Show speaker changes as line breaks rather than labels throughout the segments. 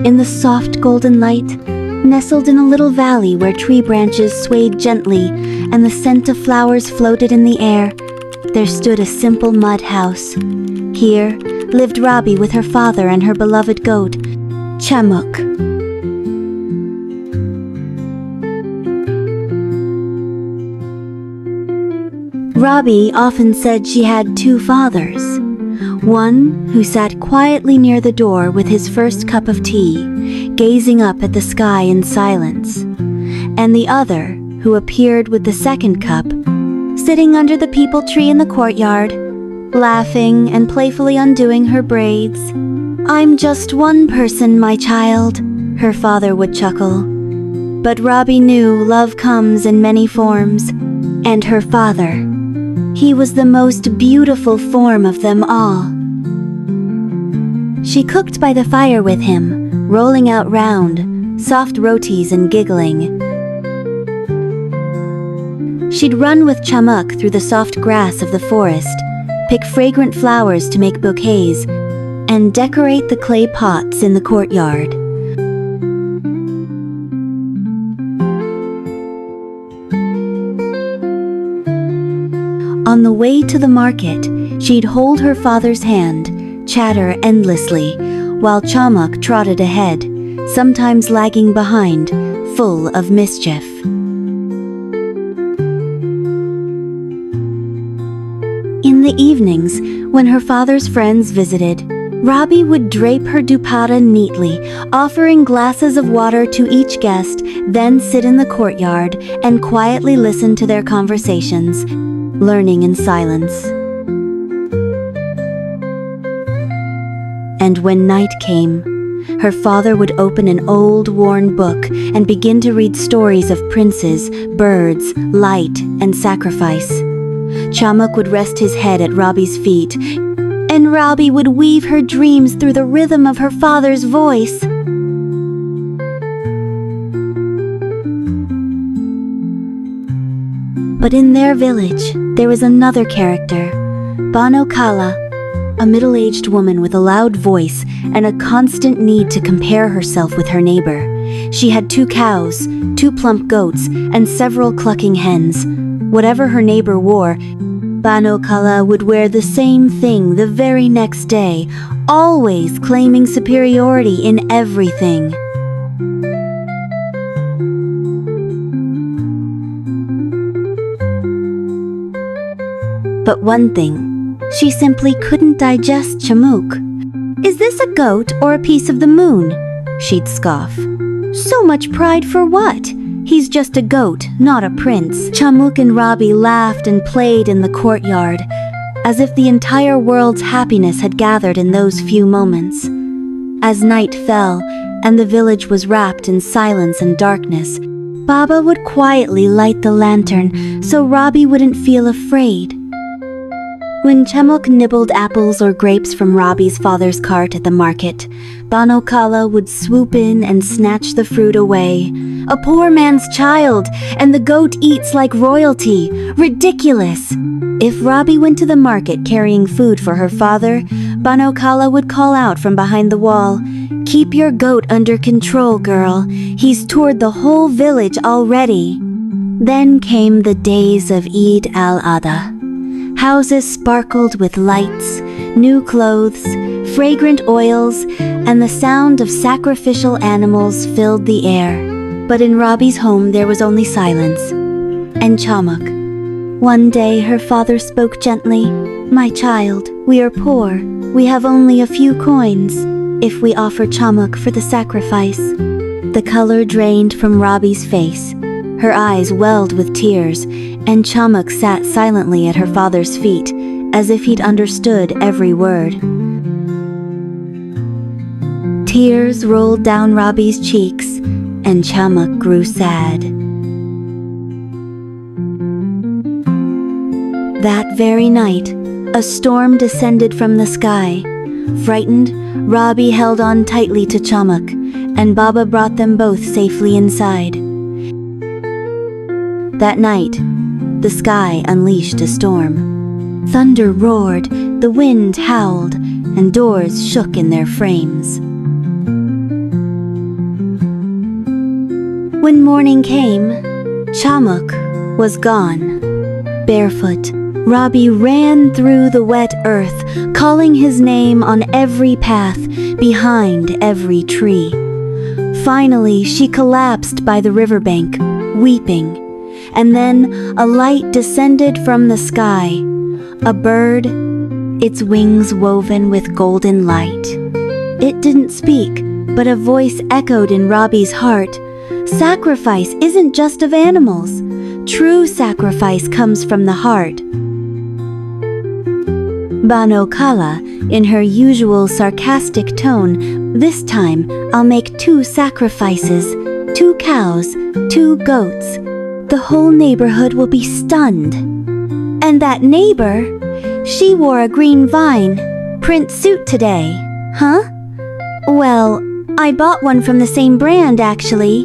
In the soft golden light, nestled in a little valley where tree branches swayed gently and the scent of flowers floated in the air, there stood a simple mud house. Here lived Rabi with her father and her beloved goat, Chamuk. Rabi often said she had two fathers. One who sat quietly near the door with his first cup of tea, gazing up at the sky in silence, and the other who appeared with the second cup, sitting under the peepal tree in the courtyard, laughing and playfully undoing her braids. "I'm just one person, my child," her father would chuckle. But Rabi knew love comes in many forms, and her father, he was the most beautiful form of them all. She cooked by the fire with him, rolling out round, soft rotis and giggling. She'd run with Chamuk through the soft grass of the forest, pick fragrant flowers to make bouquets, and decorate the clay pots in the courtyard. On the way to the market, she'd hold her father's hand, chatter endlessly, while Chamuk trotted ahead, sometimes lagging behind, full of mischief. In the evenings, when her father's friends visited, Rabi would drape her dupatta neatly, offering glasses of water to each guest, then sit in the courtyard and quietly listen to their conversations, learning in silence. And when night came, her father would open an old, worn book and begin to read stories of princes, birds, light, and sacrifice. Chamuk would rest his head at Rabi's feet, and Rabi would weave her dreams through the rhythm of her father's voice. But in their village, there was another character, Bano Kala, a middle-aged woman with a loud voice and a constant need to compare herself with her neighbor. She had 2 cows, 2 plump goats, and several clucking hens. Whatever her neighbor wore, Bano Kala would wear the same thing the very next day, always claiming superiority in everything. But one thing, she simply couldn't digest Chamuk. "Is this a goat or a piece of the moon?" she'd scoff. "So much pride for what? He's just a goat, not a prince." Chamuk and Rabi laughed and played in the courtyard, as if the entire world's happiness had gathered in those few moments. As night fell, and the village was wrapped in silence and darkness, Baba would quietly light the lantern so Rabi wouldn't feel afraid. When Chamuk nibbled apples or grapes from Rabi's father's cart at the market, Bano Kala would swoop in and snatch the fruit away. "A poor man's child, and the goat eats like royalty. Ridiculous!" If Rabi went to the market carrying food for her father, Bano Kala would call out from behind the wall, "Keep your goat under control, girl. He's toured the whole village already." Then came the days of Eid al-Adha. Houses sparkled with lights, new clothes, fragrant oils, and the sound of sacrificial animals filled the air. But in Rabi's home there was only silence. And Chamuk. One day her father spoke gently, "My child, we are poor. We have only a few coins. If we offer Chamuk for the sacrifice." The color drained from Rabi's face. Her eyes welled with tears, and Chamuk sat silently at her father's feet, as if he'd understood every word. Tears rolled down Rabi's cheeks, and Chamuk grew sad. That very night, a storm descended from the sky. Frightened, Rabi held on tightly to Chamuk, and Baba brought them both safely inside. That night, the sky unleashed a storm. Thunder roared, the wind howled, and doors shook in their frames. When morning came, Chamuk was gone. Barefoot, Rabi ran through the wet earth, calling his name on every path, behind every tree. Finally, she collapsed by the riverbank, weeping, and then a light descended from the sky. A bird, its wings woven with golden light. It didn't speak, but a voice echoed in Rabi's heart. Sacrifice isn't just of animals. True sacrifice comes from the heart. Bano Kala, in her usual sarcastic tone, this time I'll make 2 sacrifices, 2 cows, 2 goats. The whole neighborhood will be stunned. And that neighbor, she wore a green vine print suit today, huh? Well, I bought one from the same brand actually.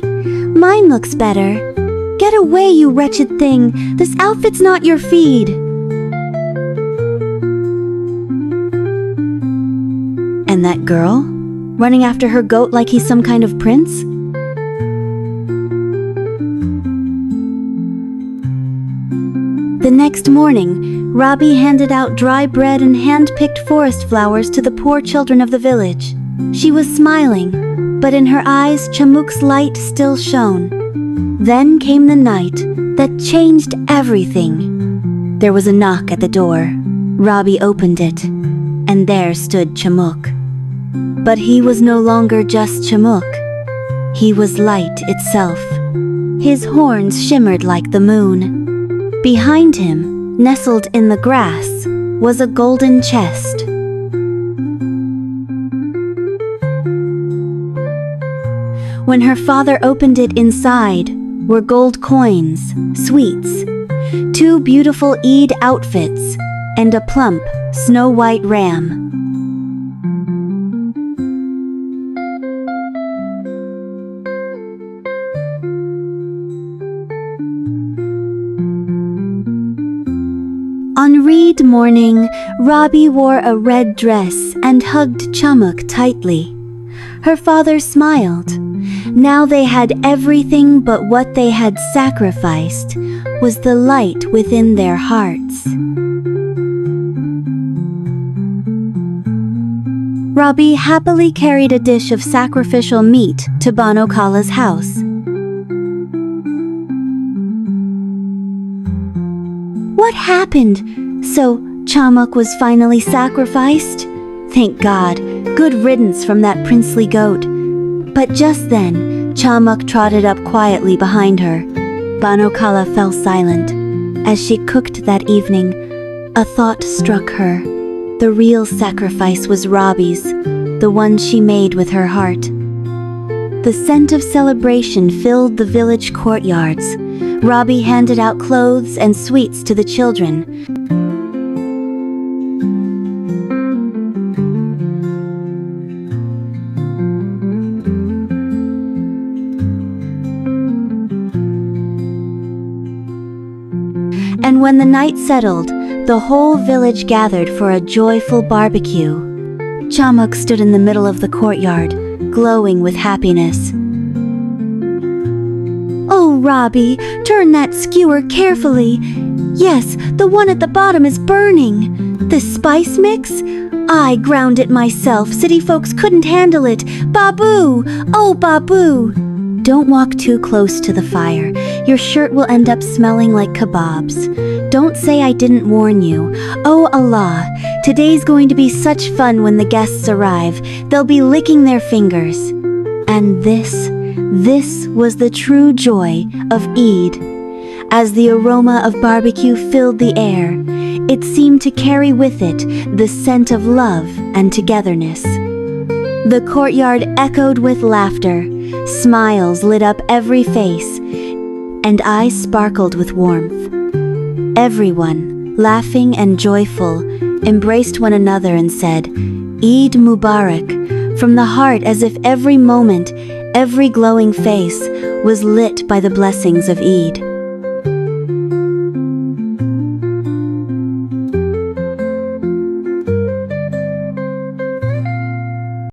Mine looks better. Get away, you wretched thing. This outfit's not your feed. And that girl? Running after her goat like he's some kind of prince? The next morning, Rabi handed out dry bread and hand-picked forest flowers to the poor children of the village. She was smiling, but in her eyes Chamuk's light still shone. Then came the night that changed everything. There was a knock at the door. Rabi opened it, and there stood Chamuk. But he was no longer just Chamuk. He was light itself. His horns shimmered like the moon. Behind him, nestled in the grass, was a golden chest. When her father opened it, inside were gold coins, sweets, 2 beautiful Eid outfits, and a plump, snow-white ram. On Eid morning, Rabi wore a red dress and hugged Chamuk tightly. Her father smiled. Now they had everything, but what they had sacrificed was the light within their hearts. Rabi happily carried a dish of sacrificial meat to Bano Kala's house. What happened? So Chamuk was finally sacrificed? Thank God, good riddance from that princely goat. But just then, Chamuk trotted up quietly behind her. Bano Kala fell silent. As she cooked that evening, a thought struck her. The real sacrifice was Rabi's, the one she made with her heart. The scent of celebration filled the village courtyards. Rabi handed out clothes and sweets to the children. And when the night settled, the whole village gathered for a joyful barbecue. Chamuk stood in the middle of the courtyard, glowing with happiness. Oh, Rabi, turn that skewer carefully. Yes, the one at the bottom is burning. The spice mix? I ground it myself. City folks couldn't handle it. Babu! Oh, Babu! Don't walk too close to the fire. Your shirt will end up smelling like kebabs. Don't say I didn't warn you. Oh Allah, today's going to be such fun when the guests arrive. They'll be licking their fingers. And this was the true joy of Eid. As the aroma of barbecue filled the air, it seemed to carry with it the scent of love and togetherness. The courtyard echoed with laughter. Smiles lit up every face, and eyes sparkled with warmth. Everyone, laughing and joyful, embraced one another and said, Eid Mubarak, from the heart, as if every moment, every glowing face was lit by the blessings of Eid.